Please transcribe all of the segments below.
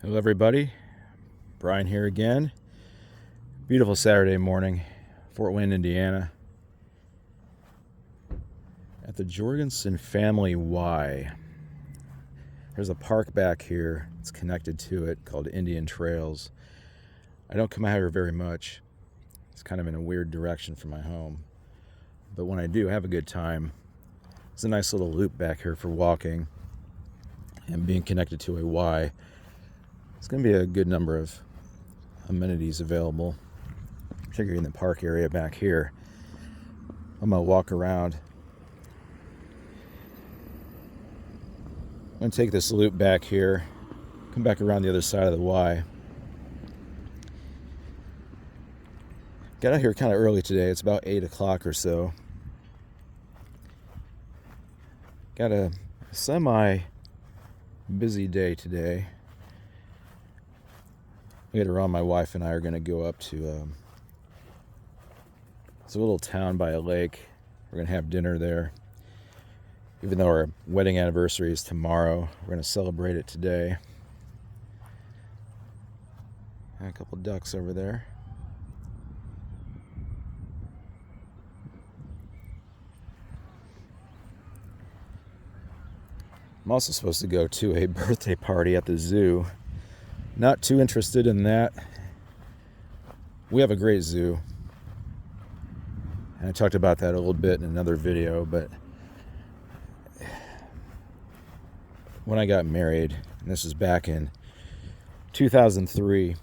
Hello everybody, Brian here again. Beautiful Saturday morning, Fort Wayne, Indiana, at the Jorgensen Family Y. There's a park back here, it's connected to it, called Indian Trails. I don't come out here very much. It's kind of in a weird direction from my home. But when I do have a good time, it's a nice little loop back here for walking and being connected to a Y. It's going to be a good number of amenities available, particularly in the park area back here. I'm going to walk around. I'm going to take this loop back here, come back around the other side of the Y. Got out here kind of early today. It's about 8 o'clock or so. Got a semi-busy day today. Later on, my wife and I are going to go up to it's a little town by a lake. We're going to have dinner there. Even though our wedding anniversary is tomorrow, we're going to celebrate it today. And a couple ducks over there. I'm also supposed to go to a birthday party at the zoo. Not too interested in that. We have a great zoo. And I talked about that a little bit in another video, but when I got married, and this was back in 2003,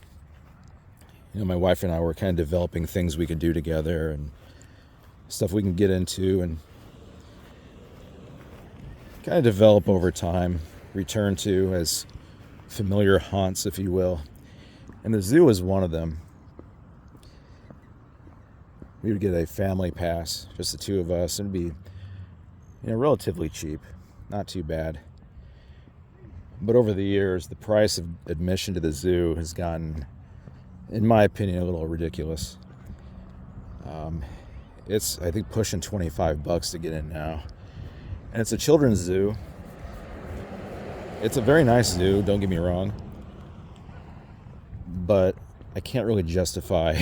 my wife and I were kind of developing things we could do together and stuff we can get into and kind of develop over time, return to as familiar haunts, if you will. And the zoo is one of them. We would get a family pass, just the two of us. It'd be, relatively cheap, not too bad. But over the years, the price of admission to the zoo has gotten, in my opinion, a little ridiculous. It's, I think, pushing $25 to get in now. And it's a children's zoo. It's a very nice zoo, don't get me wrong. But I can't really justify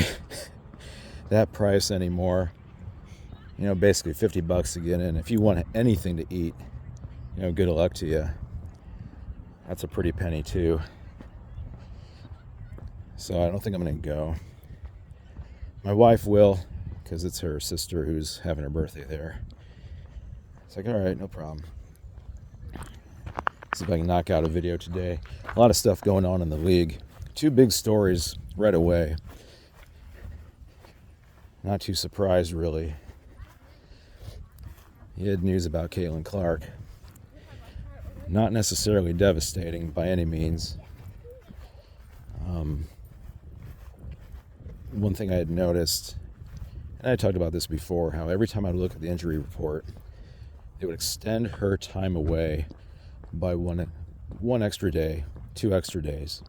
that price anymore. Basically $50 to get in. If you want anything to eat, good luck to you. That's a pretty penny too. So I don't think I'm going to go. My wife will, because it's her sister who's having her birthday there. It's like, all right, no problem. See if I can knock out a video today. A lot of stuff going on in the league. 2 big stories right away. Not too surprised, really. You had news about Caitlin Clark. Not necessarily devastating by any means. One thing I had noticed, and I talked about this before, how every time I look at the injury report, it would extend her time away by one extra day, 2 extra days.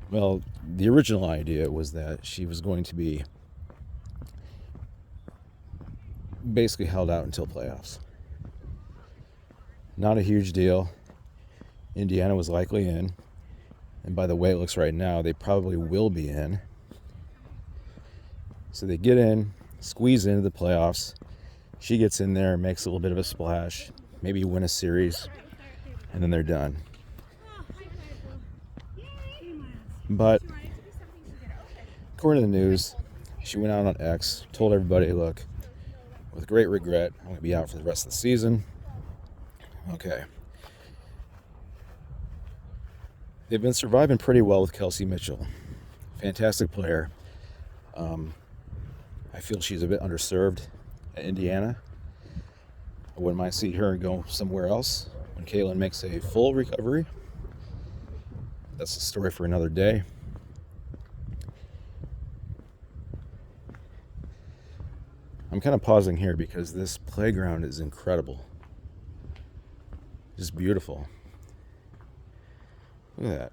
Well, the original idea was that she was going to be basically held out until playoffs. Not a huge deal. Indiana was likely in. And by the way it looks right now, they probably will be in. So they get in, squeeze into the playoffs. She gets in there, makes a little bit of a splash, maybe win a series, and then they're done. But according to the news, she went out on X, told everybody, look, with great regret, I'm going to be out for the rest of the season. Okay. They've been surviving pretty well with Kelsey Mitchell. Fantastic player. I feel she's a bit underserved at Indiana. I wouldn't mind seeing her go somewhere else when Caitlin makes a full recovery. That's a story for another day. I'm kind of pausing here because this playground is incredible. Just beautiful. Look at that.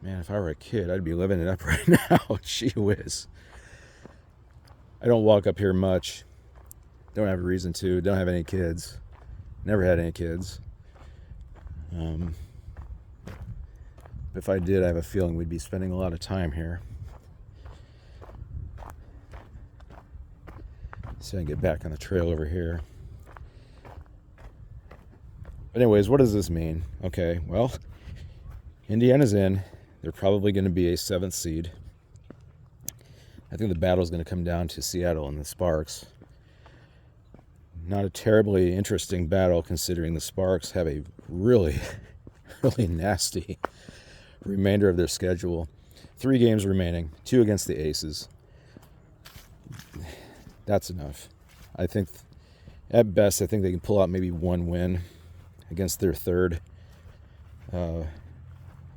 Man, if I were a kid, I'd be living it up right now. Gee whiz. I don't walk up here much. Don't have a reason to. Don't have any kids. Never had any kids. If I did, I have a feeling we'd be spending a lot of time here. So I can get back on the trail over here. But anyways, what does this mean? Okay, well, Indiana's in. They're probably going to be a 7th seed. I think the battle's going to come down to Seattle and the Sparks. Not a terribly interesting battle considering the Sparks have a really, really nasty remainder of their schedule. 3 games remaining, 2 against the Aces. That's enough. I think, at best, I think they can pull out maybe 1 win against their 3rd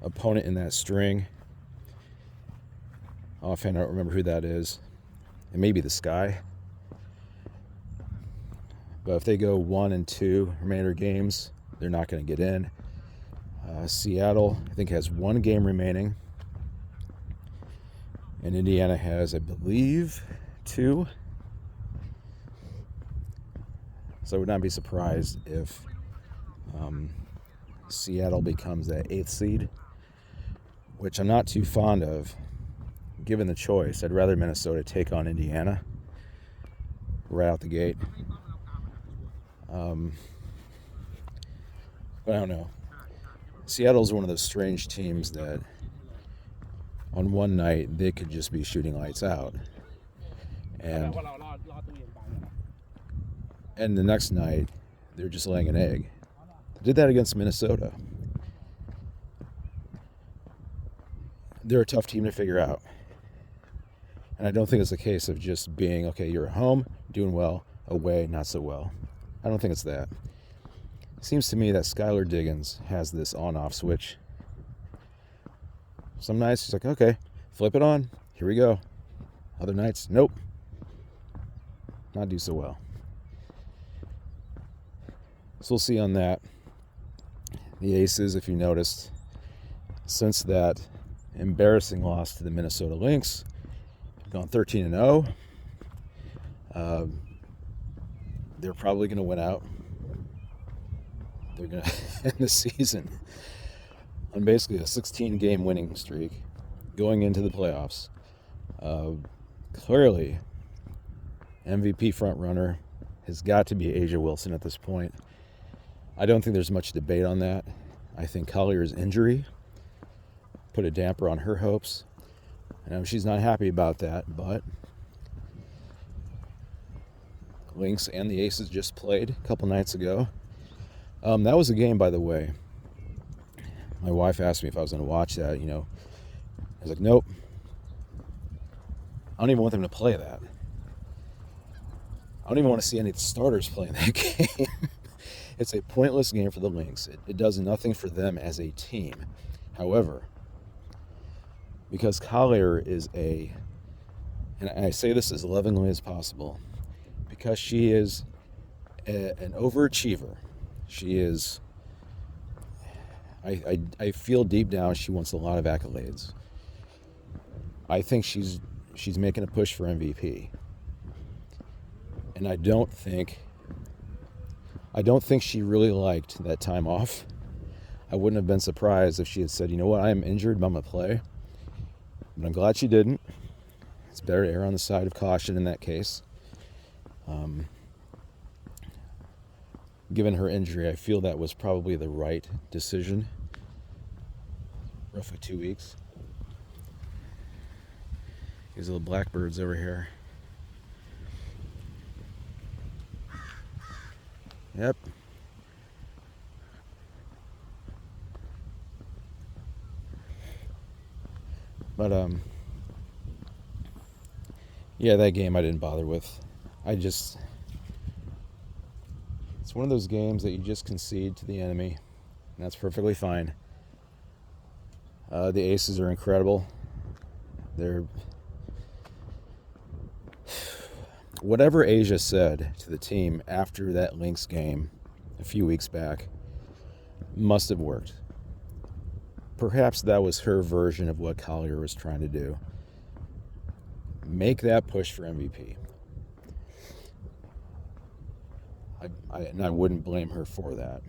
opponent in that string. Offhand, I don't remember who that is. It may be the Sky. But if they go 1-2 remainder games, they're not going to get in. Seattle, I think, has 1 game remaining. And Indiana has, I believe, 2. So I would not be surprised if Seattle becomes that 8th seed, which I'm not too fond of. Given the choice, I'd rather Minnesota take on Indiana right out the gate. But I don't know. Seattle's one of those strange teams that on one night they could just be shooting lights out. And the next night they're just laying an egg. They did that against Minnesota. They're a tough team to figure out. And I don't think it's a case of just being, okay, you're at home, doing well, away, not so well. I don't think it's that. It seems to me that Skylar Diggins has this on-off switch. Some nights he's like, okay, flip it on, here we go. Other nights, nope, not do so well. So we'll see on that. The Aces, if you noticed, since that embarrassing loss to the Minnesota Lynx, gone 13-0. They're probably going to win out. They're going to end the season on basically a 16-game winning streak going into the playoffs. Clearly, MVP frontrunner has got to be Asia Wilson at this point. I don't think there's much debate on that. I think Collier's injury put a damper on her hopes. I know she's not happy about that, but Lynx and the Aces just played a couple nights ago. That was a game, by the way. My wife asked me if I was going to watch that. I was like, nope. I don't even want them to play that. I don't even want to see any of the starters playing that game. It's a pointless game for the Lynx. It does nothing for them as a team. However, because Collier is and I say this as lovingly as possible, because she is an overachiever. She is, I feel deep down she wants a lot of accolades. I think she's making a push for MVP. And I don't think she really liked that time off. I wouldn't have been surprised if she had said, you know what, I am injured, but I'm going to play. But I'm glad she didn't. It's better to err on the side of caution in that case. Given her injury, I feel that was probably the right decision. Roughly 2 weeks. These little blackbirds over here. Yep. But yeah, that game I didn't bother with. It's one of those games that you just concede to the enemy, and that's perfectly fine. The Aces are incredible. Whatever Asia said to the team after that Lynx game a few weeks back must have worked. Perhaps that was her version of what Collier was trying to do. Make that push for MVP. And I wouldn't blame her for that.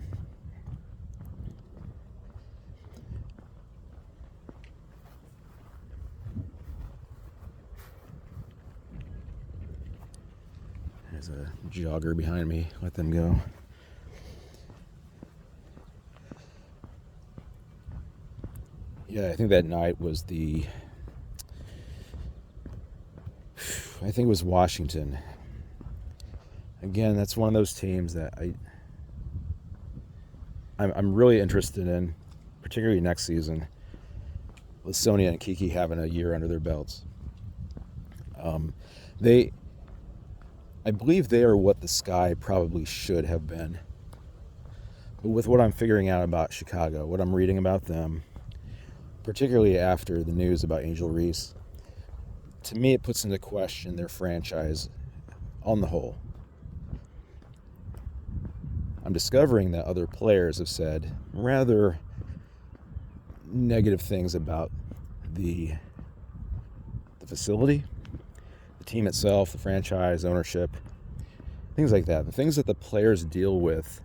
There's a jogger behind me. Let them go. Yeah, I think that night was I think it was Washington. Again, that's one of those teams that I'm really interested in, particularly next season, with Sonia and Kiki having a year under their belts. I believe they are what the Sky probably should have been. But with what I'm figuring out about Chicago, what I'm reading about them, particularly after the news about Angel Reese, to me it puts into question their franchise on the whole. I'm discovering that other players have said rather negative things about the facility, the team itself, the franchise, ownership, things like that. The things that the players deal with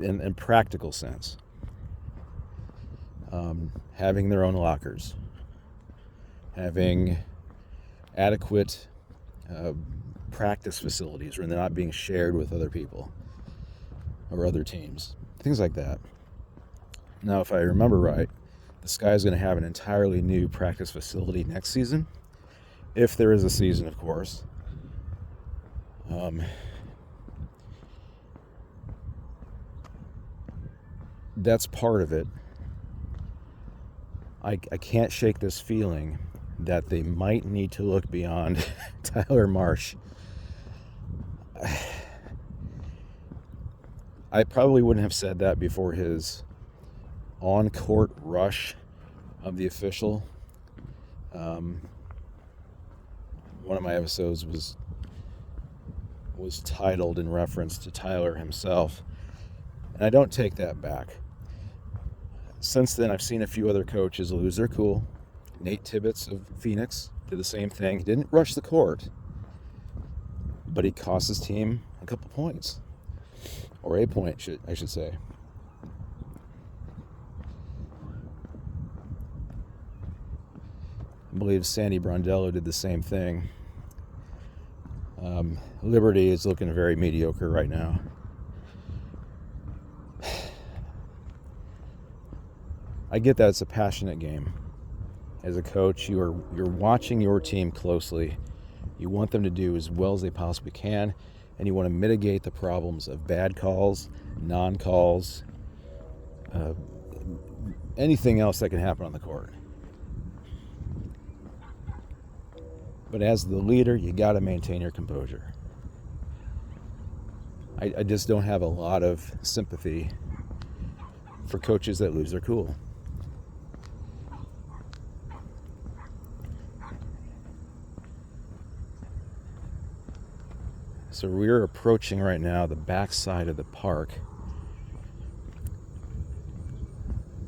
in practical sense. Having their own lockers, having adequate practice facilities where they're not being shared with other people or other teams, things like that. Now, if I remember right, the Sky is going to have an entirely new practice facility next season, if there is a season, of course. That's part of it. I can't shake this feeling that they might need to look beyond Tyler Marsh. I probably wouldn't have said that before his on-court rush of the official. One of my episodes was titled in reference to Tyler himself, and I don't take that back. Since then, I've seen a few other coaches lose their cool. Nate Tibbetts of Phoenix did the same thing. He didn't rush the court, but he cost his team a couple points, or a point, I should say. I believe Sandy Brondello did the same thing. Liberty is looking very mediocre right now. I get that it's a passionate game. As a coach, you're watching your team closely. You want them to do as well as they possibly can, and you want to mitigate the problems of bad calls, non-calls, anything else that can happen on the court. But as the leader, you got to maintain your composure. I just don't have a lot of sympathy for coaches that lose their cool. So we're approaching right now the backside of the park.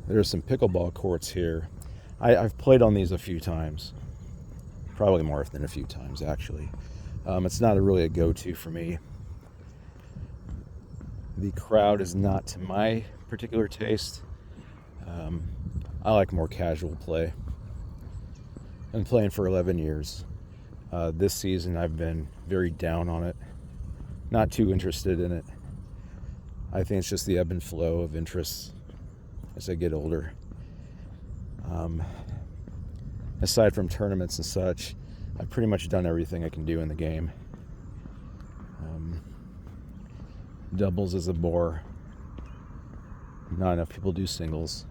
There's some pickleball courts here. I've played on these a few times. Probably more than a few times, actually. It's not really a go-to for me. The crowd is not to my particular taste. I like more casual play. I've been playing for 11 years. This season I've been very down on it. Not too interested in it. I think it's just the ebb and flow of interests as I get older. Aside from tournaments and such, I've pretty much done everything I can do in the game. Doubles is a bore. Not enough people do singles.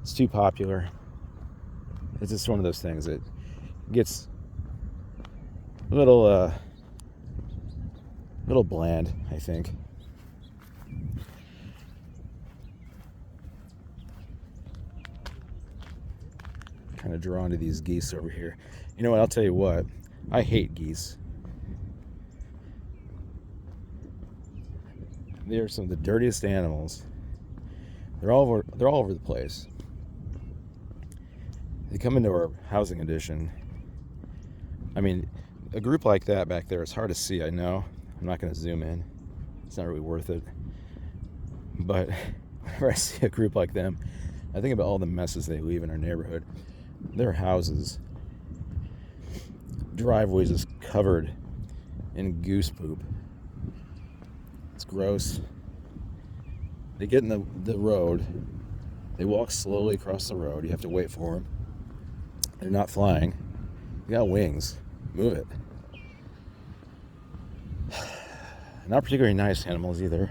It's too popular. It's just one of those things that gets a little bland, I think. Kind of drawn to these geese over here. You know what? I'll tell you what. I hate geese. They are some of the dirtiest animals. They're all over the place. They come into our housing addition. I mean, a group like that back there, it's hard to see, I know. I'm not going to zoom in. It's not really worth it. But whenever I see a group like them, I think about all the messes they leave in our neighborhood. Their houses, driveways is covered in goose poop. It's gross. They get in the road. They walk slowly across the road. You have to wait for them. They're not flying. They got wings. Move it. Not particularly nice animals either.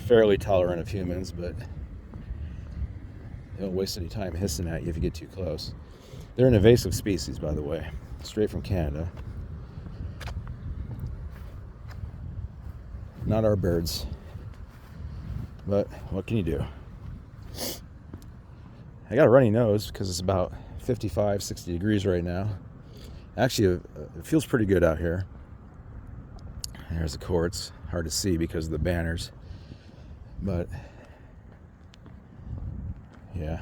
Fairly tolerant of humans, but they don't waste any time hissing at you if you get too close. They're an invasive species, by the way, straight from Canada. Not our birds, but what can you do? I got a runny nose because it's about 55, 60 degrees right now. Actually, it feels pretty good out here. There's the courts. Hard to see because of the banners. But, yeah.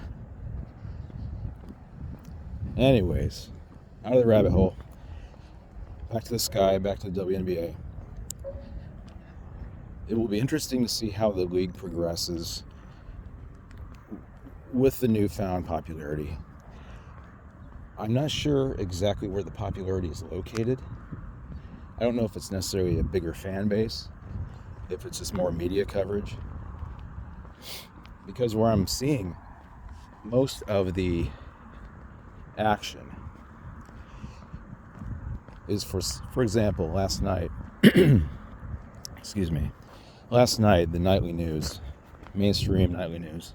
Anyways, out of the rabbit hole. Back to the sky, back to the WNBA. It will be interesting to see how the league progresses with the newfound popularity. I'm not sure exactly where the popularity is located. I don't know if it's necessarily a bigger fan base, if it's just more media coverage. Because where I'm seeing most of the action is, for example, last night, last night, the nightly news, mainstream nightly news,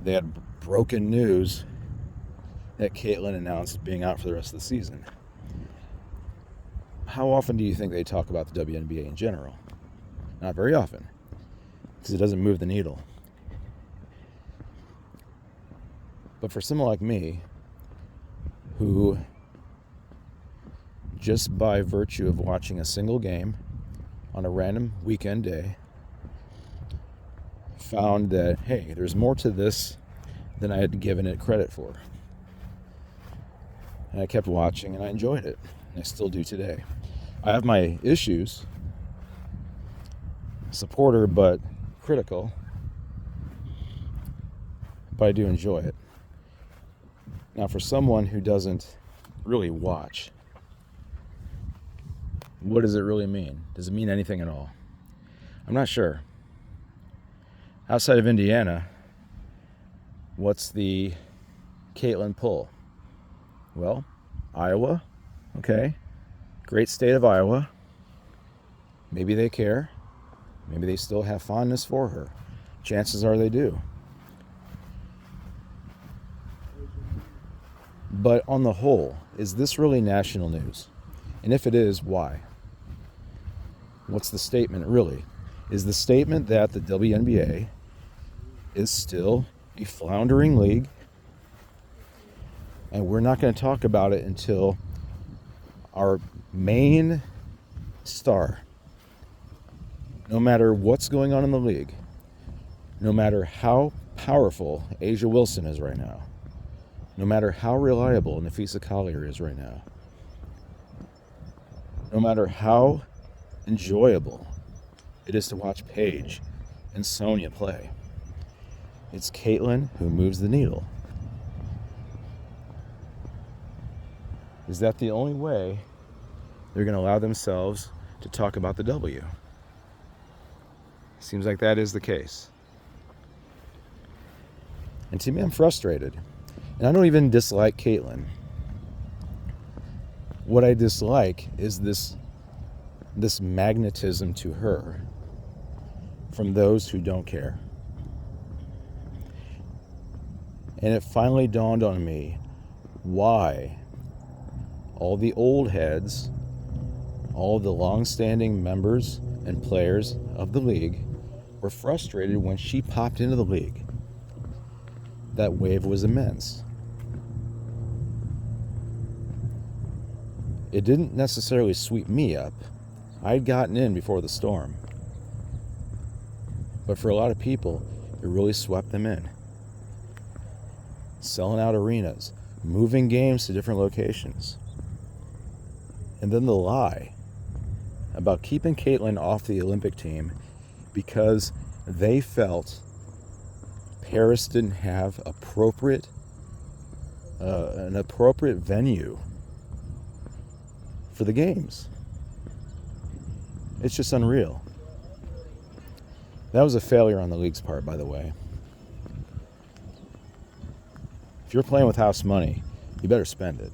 they had broken news that Caitlyn announced being out for the rest of the season. How often do you think they talk about the WNBA in general? Not very often, because it doesn't move the needle. But for someone like me, who just by virtue of watching a single game on a random weekend day, found that, hey, there's more to this than I had given it credit for. And I kept watching and I enjoyed it. And I still do today. I have my issues. Supporter, but critical. But I do enjoy it. Now, for someone who doesn't really watch, what does it really mean? Does it mean anything at all? I'm not sure. Outside of Indiana, what's the Caitlyn pull? Well, Iowa, okay. Great state of Iowa. Maybe they care. Maybe they still have fondness for her. Chances are they do. But on the whole, is this really national news? And if it is, why? What's the statement really? Is the statement that the WNBA is still a floundering league, and we're not going to talk about it until our main star, no matter what's going on in the league, no matter how powerful Asia Wilson is right now, no matter how reliable Nafisa Collier is right now, no matter how enjoyable it is to watch Paige and Sonia play, it's Caitlyn who moves the needle. Is that the only way they're going to allow themselves to talk about the W? Seems like that is the case. And to me, I'm frustrated. And I don't even dislike Caitlyn. What I dislike is this magnetism to her from those who don't care. And it finally dawned on me why all the old heads, all the long-standing members and players of the league were frustrated when she popped into the league. That wave was immense. It didn't necessarily sweep me up. I'd gotten in before the storm. But for a lot of people, it really swept them in. Selling out arenas, moving games to different locations. And then the lie about keeping Caitlin off the Olympic team because they felt Paris didn't have an appropriate venue for the games. It's just unreal. That was a failure on the league's part, by the way. If you're playing with house money, you better spend it.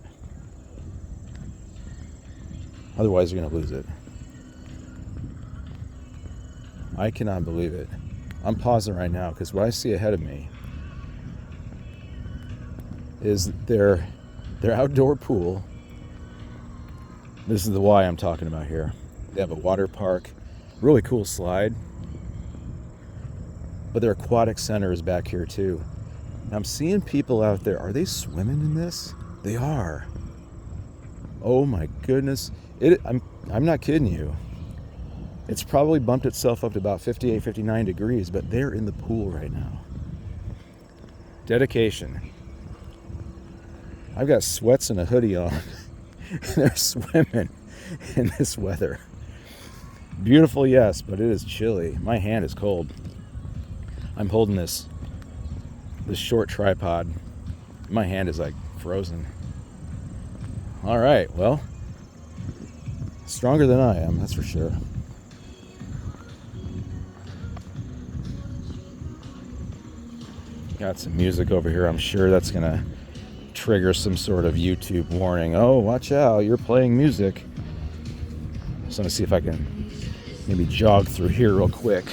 Otherwise, you're going to lose it. I cannot believe it. I'm pausing right now because what I see ahead of me is their outdoor pool. This is the Y I'm talking about here. They have a water park, really cool slide. But their aquatic center is back here too. And I'm seeing people out there. Are they swimming in this? They are. Oh my goodness. I'm not kidding you. It's probably bumped itself up to about 58, 59 degrees, but they're in the pool right now. Dedication. I've got sweats and a hoodie on. And they're swimming in this weather. Beautiful, yes, but it is chilly. My hand is cold. I'm holding this short tripod. My hand is like frozen. All right, well, stronger than I am, that's for sure. Got some music over here. I'm sure that's gonna trigger some sort of YouTube warning. Oh, watch out, you're playing music. So I'm gonna see if I can maybe jog through here real quick.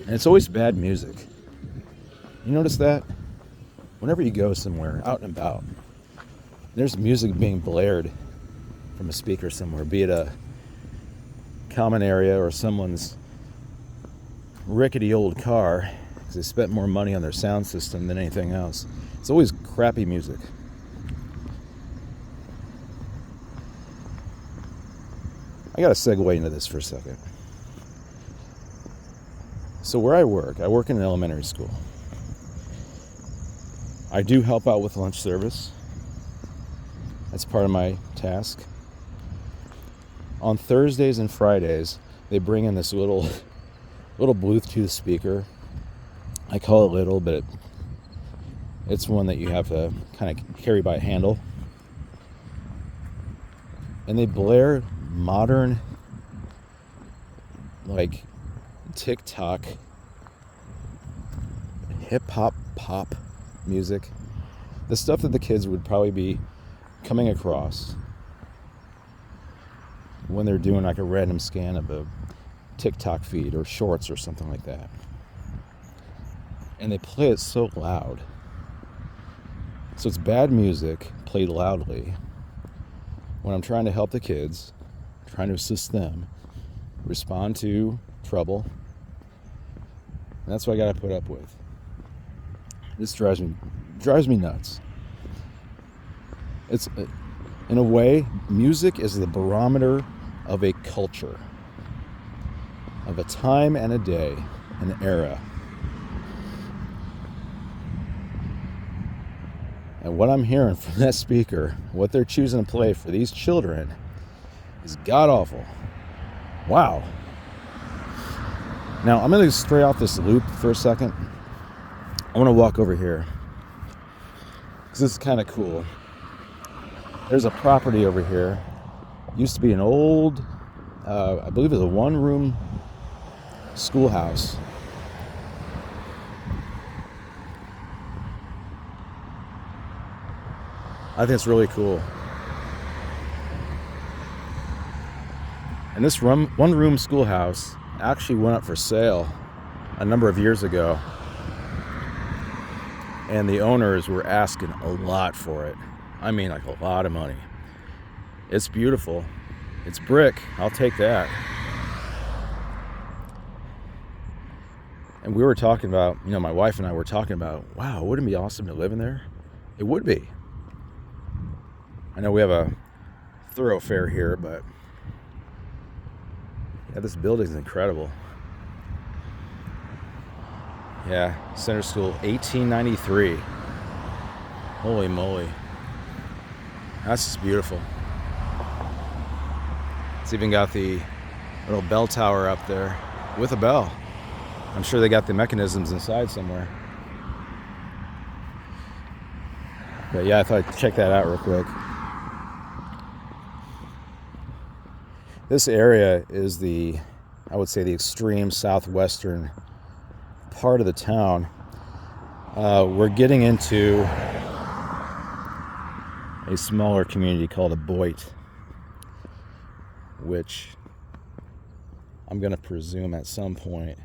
And it's always bad music. You notice that? Whenever you go somewhere, out and about, there's music being blared from a speaker somewhere, be it a common area or someone's rickety old car, because they spent more money on their sound system than anything else. It's always crappy music. I gotta segue into this for a second. So where I work in an elementary school. I do help out with lunch service. That's part of my task. On Thursdays and Fridays, they bring in this little Bluetooth speaker. I call it little, but it's one that you have to kind of carry by handle. And they blare modern, like TikTok, hip-hop, pop music. The stuff that the kids would probably be coming across when they're doing like a random scan of a TikTok feed or shorts or something like that. And they play it so loud. So it's bad music played loudly when I'm trying to help the kids, trying to assist them respond to trouble. And that's what I got to put up with. This drives me nuts. It's, in a way, music is the barometer of a culture, of a time and a day, an era. And what I'm hearing from that speaker, what they're choosing to play for these children, is god-awful. Wow. Now, I'm going to stray off this loop for a second. I want to walk over here, because this is kind of cool. There's a property over here. Used to be an old, I believe it was a one-room schoolhouse. I think it's really cool. And this one-room schoolhouse actually went up for sale a number of years ago. And the owners were asking a lot for it. I mean, like a lot of money. It's beautiful. It's brick. I'll take that. And we were talking about, my wife and I were talking about, wow, wouldn't it be awesome to live in there? It would be. I know we have a thoroughfare here, but yeah, this building's incredible. Yeah, Center School, 1893. Holy moly. That's just beautiful. It's even got the little bell tower up there with a bell. I'm sure they got the mechanisms inside somewhere. But yeah, I thought I'd check that out real quick. This area is I would say the extreme southwestern part of the town. We're getting into a smaller community called a Boit, which I'm going to presume at some point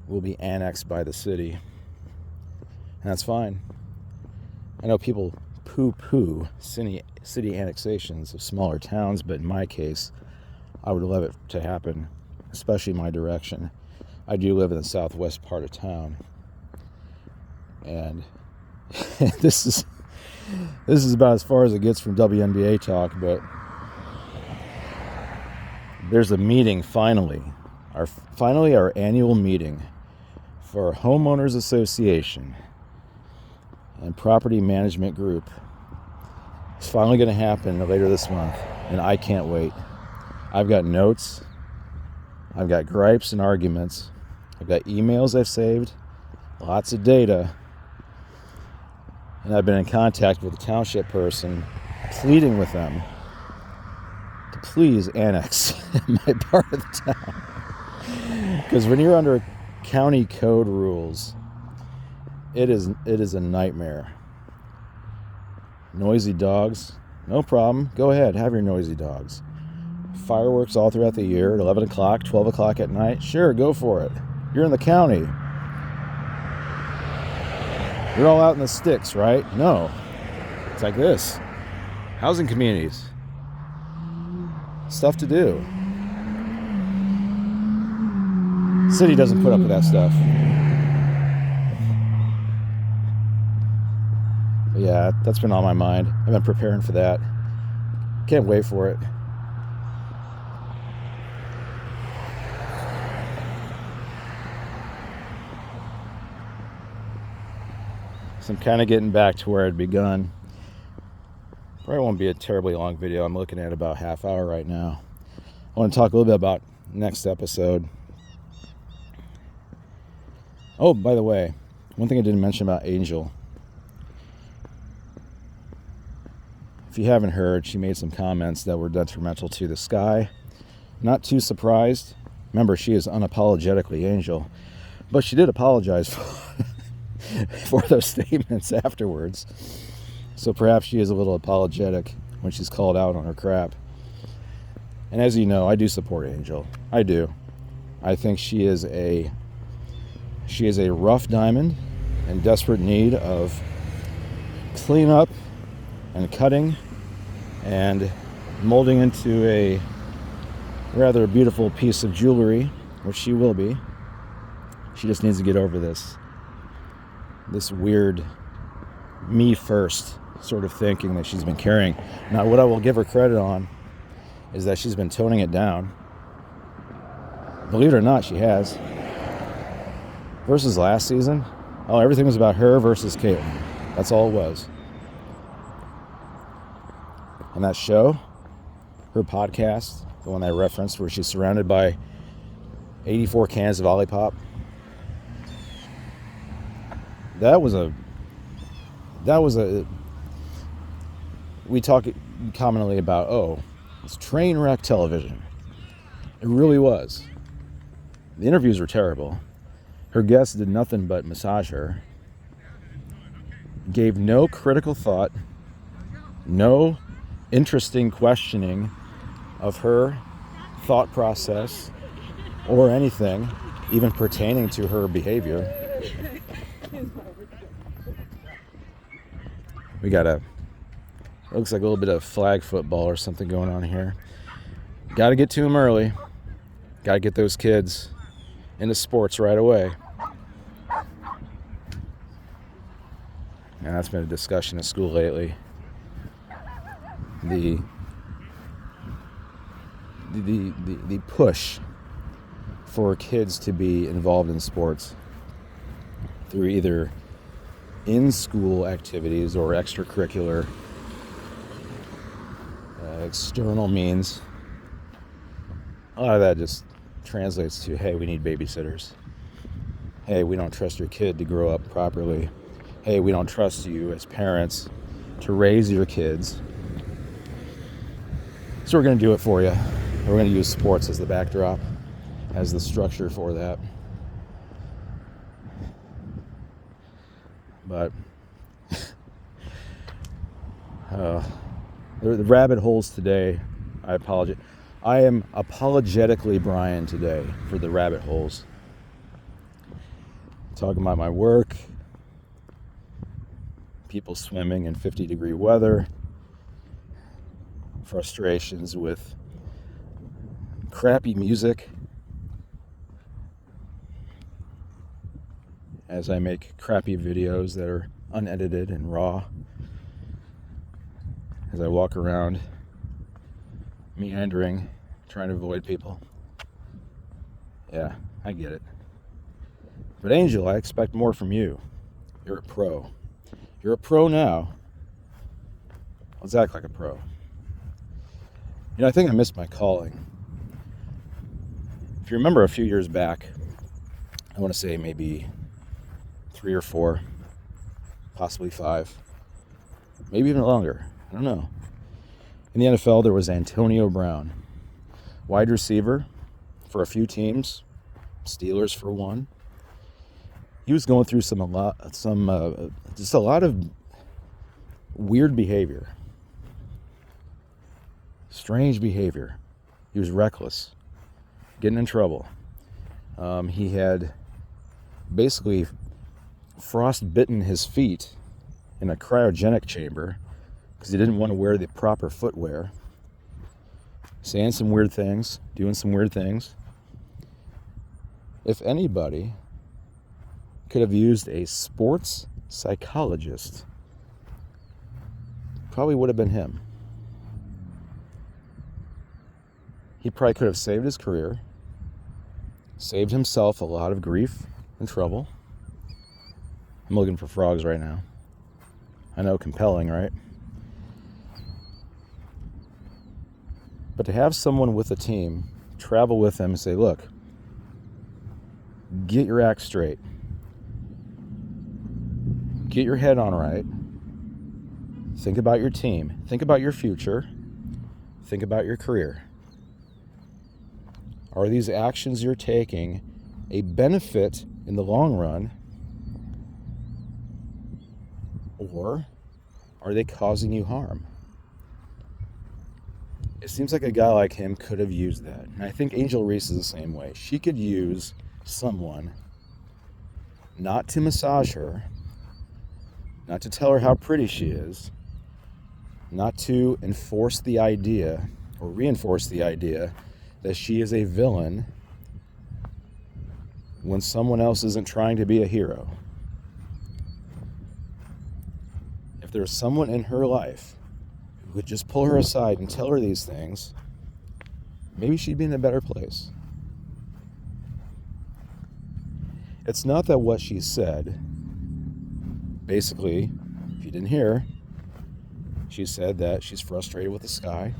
will be annexed by the city. And that's fine. I know people poo-poo city annexations of smaller towns, but in my case, I would love it to happen, especially my direction. I do live in the southwest part of town. And this is about as far as it gets from WNBA talk, but there's a meeting finally. Our annual meeting for our homeowners association and property management group. It's finally going to happen later this month, and I can't wait. I've got notes, I've got gripes and arguments, I've got emails I've saved, lots of data, and I've been in contact with the township person, pleading with them to please annex my part of the town. Because when you're under county code rules, it is a nightmare. Noisy dogs, no problem. Go ahead, have your noisy dogs. Fireworks all throughout the year at 11 o'clock, 12 o'clock at night. Sure, go for it. You're in the county. You're all out in the sticks, right? No. It's like this. Housing communities. Stuff to do. City doesn't put up with that stuff. But yeah, that's been on my mind. I've been preparing for that. Can't wait for it. So I'm kind of getting back to where I'd begun. Probably won't be a terribly long video. I'm looking at about half hour right now. I want to talk a little bit about next episode. Oh, by the way, one thing I didn't mention about Angel. If you haven't heard, she made some comments that were detrimental to the sky. Not too surprised. Remember, she is unapologetically Angel. But she did apologize for those statements afterwards. So perhaps she is a little apologetic when she's called out on her crap. And as you know, I do support Angel. I do. I think she is a rough diamond in desperate need of cleanup and cutting and molding into a rather beautiful piece of jewelry, which she will be. She just needs to get over this weird me first sort of thinking that she's been carrying. Now, what I will give her credit on is that she's been toning it down. Believe it or not, she has. Versus last season, everything was about her versus Caitlyn. That's all it was. And that show, her podcast, the one I referenced, where she's surrounded by 84 cans of Olipop, that was a we talk commonly about, it's train wreck television. It really was. The interviews were terrible. Her guests did nothing but massage her. Gave no critical thought, no interesting questioning of her thought process or anything, even pertaining to her behavior. We got looks like a little bit of flag football or something going on here. Got to get to them early. Got to get those kids into sports right away. And that's been a discussion at school lately. The push for kids to be involved in sports through either in-school activities or extracurricular external means. A lot of that just translates to, hey, we need babysitters. Hey, we don't trust your kid to grow up properly. Hey, we don't trust you as parents to raise your kids. So we're going to do it for you. We're going to use sports as the backdrop, as the structure for that. But the rabbit holes today, I apologize. I am apologetically Brian today for the rabbit holes. Talking about my work, people swimming in 50-degree weather, frustrations with crappy music as I make crappy videos that are unedited and raw, as I walk around meandering, trying to avoid people. Yeah, I get it. But Angel, I expect more from you. You're a pro. You're a pro now. Let's act like a pro. I think I missed my calling. If you remember a few years back, I want to say maybe 3 or 4, possibly 5, maybe even longer. I don't know. In the NFL, there was Antonio Brown, wide receiver for a few teams, Steelers for one. He was going through just a lot of weird behavior, strange behavior. He was reckless, getting in trouble. He had basically frostbitten his feet in a cryogenic chamber because he didn't want to wear the proper footwear. Saying some weird things, doing some weird things. If anybody could have used a sports psychologist, probably would have been him. He probably could have saved his career, saved himself a lot of grief and trouble. I'm looking for frogs right now. I know, compelling, right? But to have someone with a team travel with them and say, look, get your act straight. Get your head on right. Think about your team. Think about your future. Think about your career. Are these actions you're taking a benefit in the long run? Or are they causing you harm? It seems like a guy like him could have used that. And I think Angel Reese is the same way. She could use someone not to massage her, not to tell her how pretty she is, not to enforce the idea or reinforce the idea that she is a villain when someone else isn't trying to be a hero. If there's someone in her life who could just pull her aside and tell her these things, maybe she'd be in a better place. It's not that what she said, basically, if you didn't hear, she said that she's frustrated with the sky,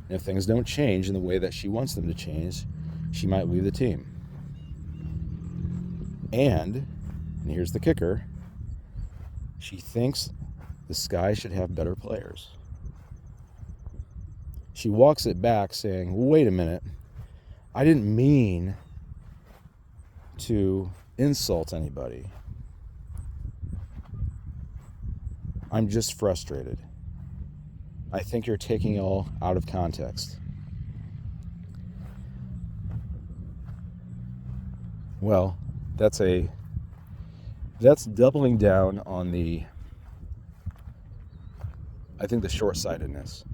and if things don't change in the way that she wants them to change, she might leave the team. And here's the kicker, she thinks the Sky should have better players. She walks it back saying, wait a minute, I didn't mean to insult anybody. I'm just frustrated. I think you're taking it all out of context. Well, that's doubling down on the short-sightedness.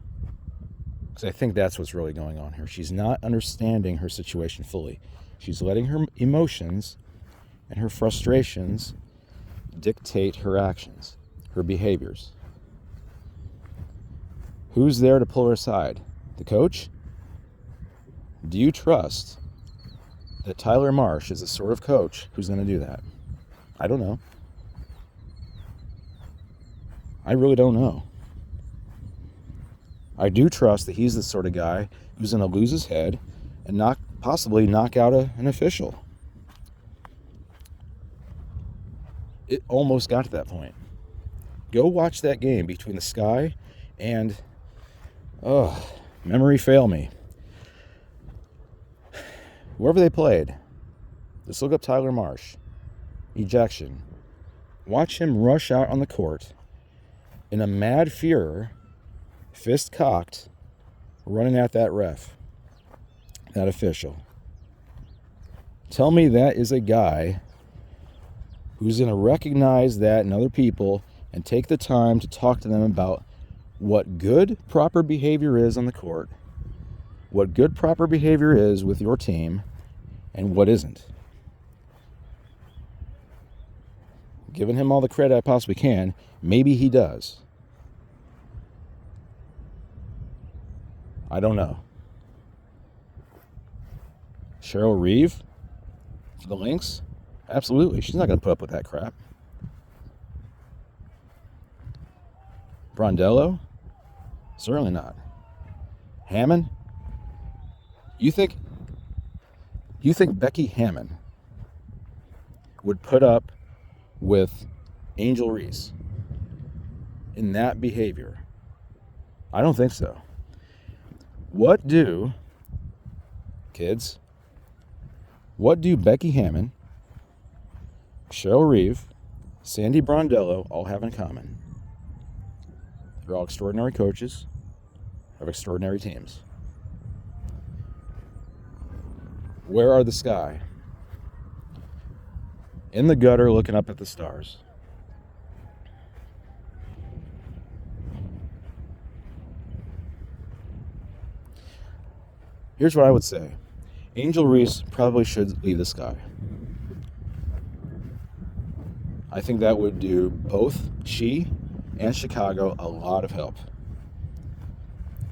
Because I think that's what's really going on here. She's not understanding her situation fully. She's letting her emotions and her frustrations dictate her actions, her behaviors. Who's there to pull her aside? The coach? Do you trust that Tyler Marsh is the sort of coach who's going to do that? I don't know. I really don't know. I do trust that he's the sort of guy who's going to lose his head and possibly knock out an official. It almost got to that point. Go watch that game between the Sky and, memory fail me, whoever they played. Just look up Tyler Marsh. Ejection. Watch him rush out on the court in a mad furor, fist cocked, running at that ref, that official. Tell me that is a guy who's going to recognize that in other people and take the time to talk to them about what good, proper behavior is on the court, what good, proper behavior is with your team, and what isn't. Giving him all the credit I possibly can, maybe he does. I don't know. Cheryl Reeve for the Lynx? Absolutely. She's not going to put up with that crap. Brondello? Certainly not. Hammond? You think Becky Hammond would put up with Angel Reese in that behavior? I don't think so. What do Becky Hammond, Cheryl Reeve, Sandy Brondello all have in common? They're all extraordinary coaches of extraordinary teams. Where are the Sky? In the gutter looking up at the stars. Here's what I would say. Angel Reese probably should leave the Sky. I think that would do both she and Chicago a lot of help.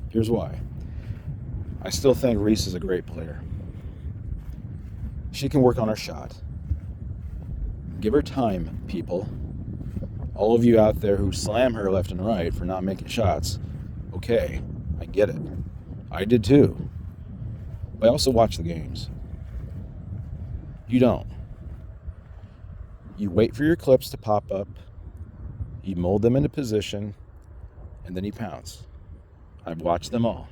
Here's why. I still think Reese is a great player. She can work on her shot. Give her time, people. All of you out there who slam her left and right for not making shots, okay, I get it. I did too. But I also watch the games. You don't. You wait for your clips to pop up, you mold them into position, and then you pounce. I've watched them all.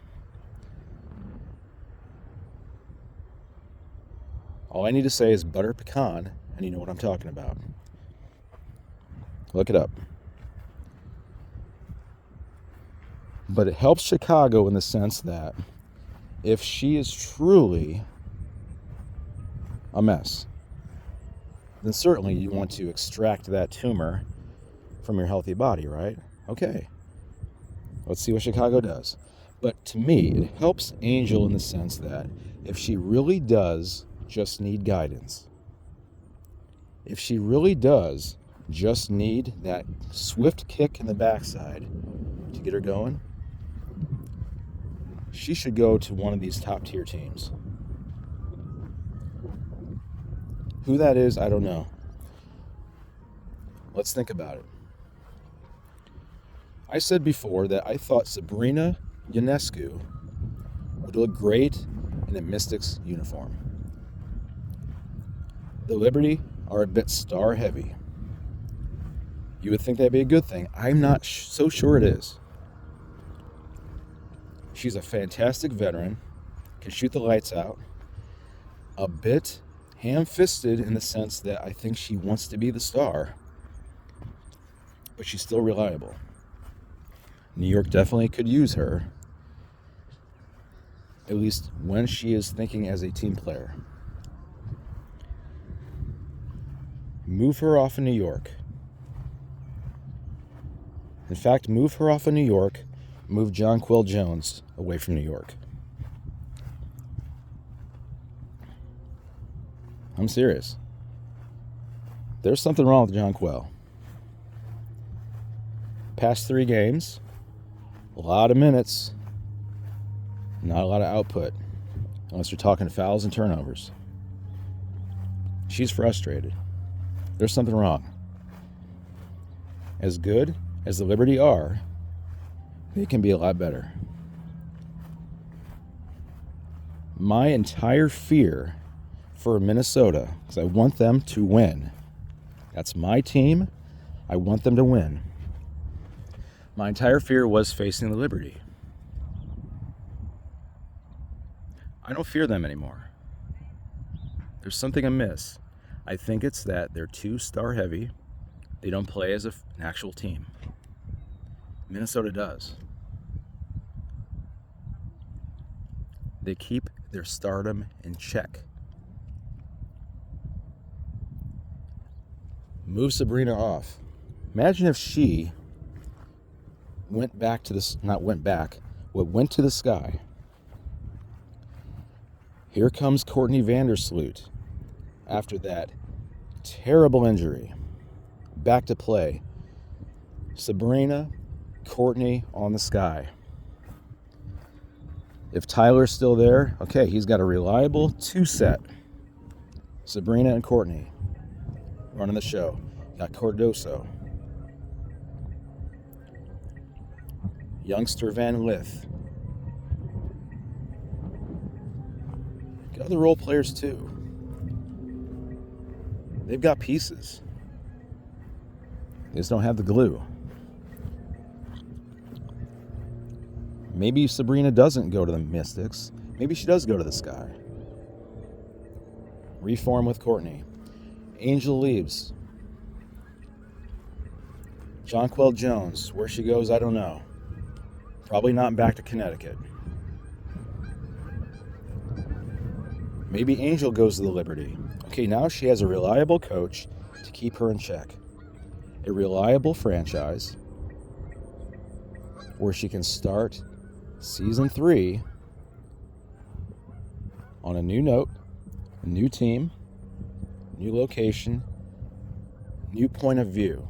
All I need to say is butter pecan, and you know what I'm talking about. Look it up. But it helps Chicago in the sense that if she is truly a mess, then certainly you want to extract that tumor from your healthy body, right? Okay. Let's see what Chicago does. But to me, it helps Angel in the sense that if she really does just need guidance, if she really does just need that swift kick in the backside to get her going, she should go to one of these top tier teams. Who that is, I don't know. Let's think about it. I said before that I thought Sabrina Ionescu would look great in a Mystics uniform. The Liberty are a bit star heavy. You would think that'd be a good thing. I'm not so sure it is. She's a fantastic veteran, can shoot the lights out, a bit ham-fisted in the sense that I think she wants to be the star, but she's still reliable. New York definitely could use her, at least when she is thinking as a team player. Move her off of New York. In fact, move her off of New York, move Jonquel Jones away from New York. I'm serious. There's something wrong with Jonquel. Past 3 games, a lot of minutes, not a lot of output, unless you're talking fouls and turnovers. She's frustrated. There's something wrong. As good as the Liberty are, they can be a lot better. My entire fear for Minnesota, because I want them to win. That's my team. I want them to win. My entire fear was facing the Liberty. I don't fear them anymore. There's something amiss. I think it's that they're too star heavy. They don't play as an actual team. Minnesota does. They keep their stardom in check. Move Sabrina off. Imagine if she went to the sky. Here comes Courtney Vandersloot after that terrible injury. Back to play. Sabrina, Courtney on the sky. If Tyler's still there, okay, he's got a reliable 2-set. Sabrina and Courtney running the show. Got Cardoso. Youngster Van Lith. Got other role players too. They've got pieces. They just don't have the glue. Maybe Sabrina doesn't go to the Mystics. Maybe she does go to the sky. Reform with Courtney. Angel leaves. Jonquel Jones, where she goes, I don't know. Probably not back to Connecticut. Maybe Angel goes to the Liberty. Okay, now she has a reliable coach to keep her in check. A reliable franchise where she can start season 3 on a new note, a new team, new location, new point of view.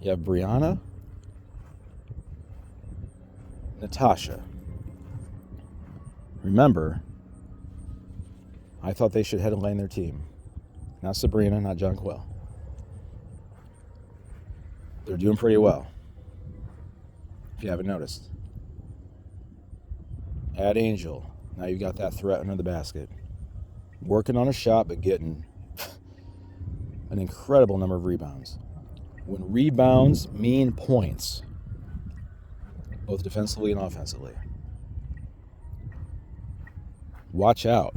You have Brianna, Natasha. Remember, I thought they should headline their team. Not Sabrina, not Jonquel. They're doing pretty well, if you haven't noticed. Add Angel. Now you got that threat under the basket. Working on a shot, but getting an incredible number of rebounds. When rebounds mean points, both defensively and offensively. Watch out.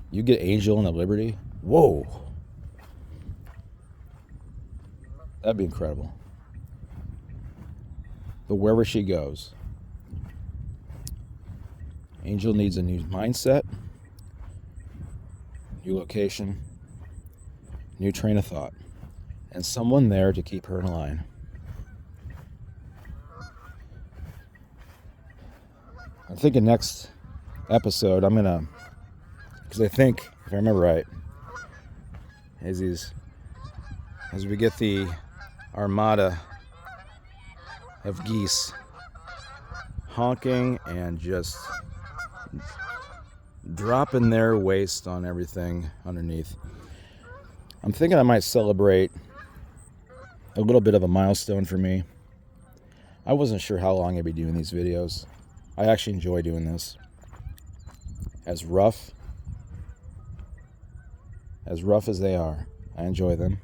You get Angel in the Liberty. Whoa. That'd be incredible. But wherever she goes, Angel needs a new mindset, new location, new train of thought, and someone there to keep her in line. I'm thinking next episode, because I think, if I remember right, as we get the armada of geese honking and just dropping their waste on everything underneath, I'm thinking I might celebrate a little bit of a milestone for me. I wasn't sure how long I'd be doing these videos. I actually enjoy doing this. As rough as they are, I enjoy them.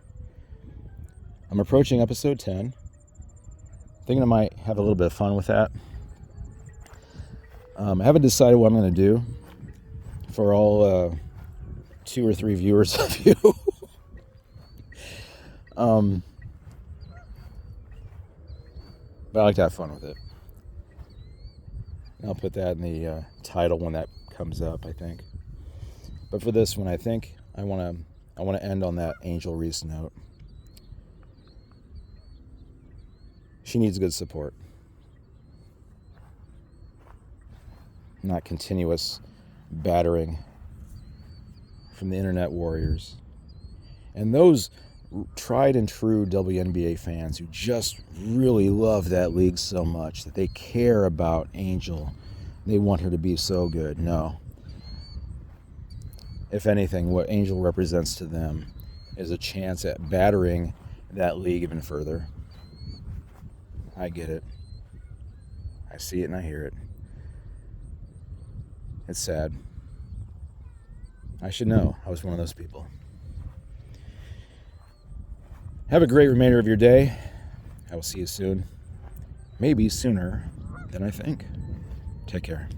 I'm approaching episode 10. Thinking I might have a little bit of fun with that. I haven't decided what I'm going to do for all 2 or 3 viewers of you. But I like to have fun with it. I'll put that in the title when that comes up, I think. But for this one, I think I want to end on that Angel Reese note. She needs good support. Not continuous battering from the internet warriors. And those tried and true WNBA fans who just really love that league so much that they care about Angel. They want her to be so good. No. If anything, what Angel represents to them is a chance at battering that league even further. I get it. I see it and I hear it. It's sad. I should know. I was one of those people. Have a great remainder of your day. I will see you soon. Maybe sooner than I think. Take care.